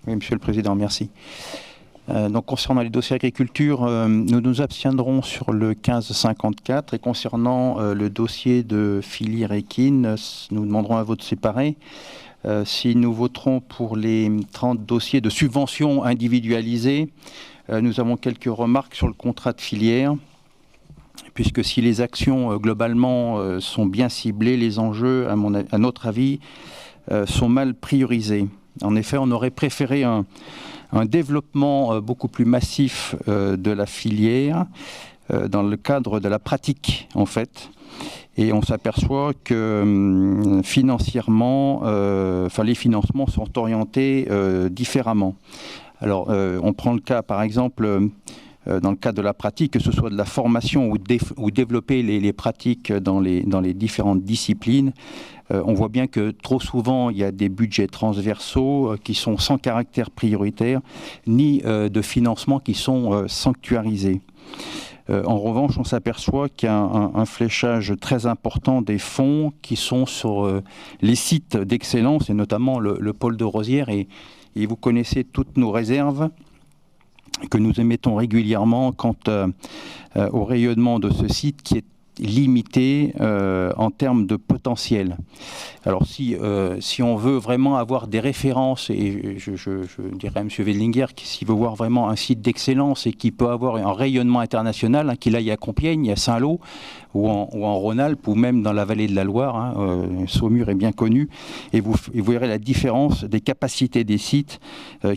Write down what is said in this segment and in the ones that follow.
Oui, Monsieur le Président, merci. Donc, concernant les dossiers agriculture, nous nous abstiendrons sur le 1554 et concernant le dossier de filière équine, nous demanderons un vote séparé. Si nous voterons pour les 30 dossiers de subventions individualisées, nous avons quelques remarques sur le contrat de filière, puisque si les actions globalement sont bien ciblées, les enjeux, à notre avis, sont mal priorisés. En effet, on aurait préféré un développement beaucoup plus massif de la filière dans le cadre de la pratique, en fait. Et on s'aperçoit que financièrement, les financements sont orientés différemment. Alors, on prend le cas, par exemple, dans le cadre de la pratique, que ce soit de la formation ou développer les pratiques dans les différentes disciplines, on voit bien que trop souvent, il y a des budgets transversaux qui sont sans caractère prioritaire, ni de financement qui sont sanctuarisés. En revanche, on s'aperçoit qu'il y a un fléchage très important des fonds qui sont sur les sites d'excellence, et notamment le pôle de Rosières. Et vous connaissez toutes nos réserves que nous émettons régulièrement quant au rayonnement de ce site qui est limité en termes de potentiel. Alors si on veut vraiment avoir des références, et je dirais à M. Wedlinger que s'il veut voir vraiment un site d'excellence et qui peut avoir un rayonnement international, qu'il aille à Compiègne, à Saint-Lô, ou en Rhône-Alpes, ou même dans la vallée de la Loire, Saumur est bien connu, et vous verrez la différence des capacités des sites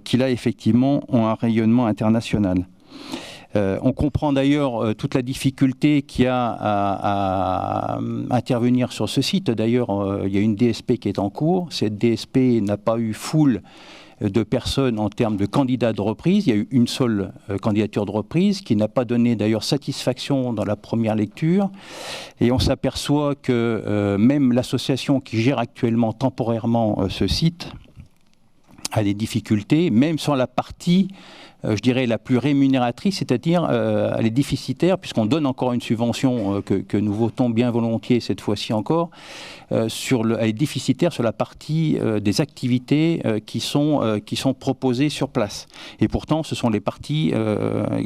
qui là effectivement ont un rayonnement international. On comprend d'ailleurs toute la difficulté qu'il y a à intervenir sur ce site. D'ailleurs, il y a une DSP qui est en cours. Cette DSP n'a pas eu foule de personnes en termes de candidats de reprise. Il y a eu une seule candidature de reprise qui n'a pas donné d'ailleurs satisfaction dans la première lecture. Et on s'aperçoit que même l'association qui gère actuellement temporairement ce site a des difficultés, même sur la partie je dirais, la plus rémunératrice, c'est-à-dire elle est déficitaire, puisqu'on donne encore une subvention que nous votons bien volontiers cette fois-ci encore, elle est déficitaire sur la partie des activités qui sont proposées sur place. Et pourtant, ce sont les parties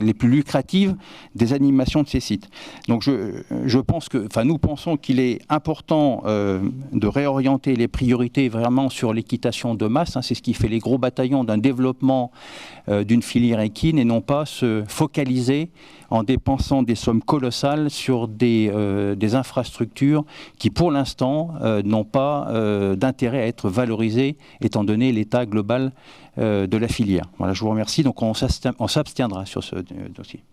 les plus lucratives des animations de ces sites. Donc je pense que, nous pensons qu'il est important de réorienter les priorités vraiment sur l'équitation de masse. C'est ce qui fait les gros bataillons d'un développement d'une filière équine, et non pas se focaliser en dépensant des sommes colossales sur des infrastructures qui, pour l'instant, n'ont pas d'intérêt à être valorisées, étant donné l'état global de la filière. Voilà, je vous remercie. Donc on s'abstiendra sur ce dossier.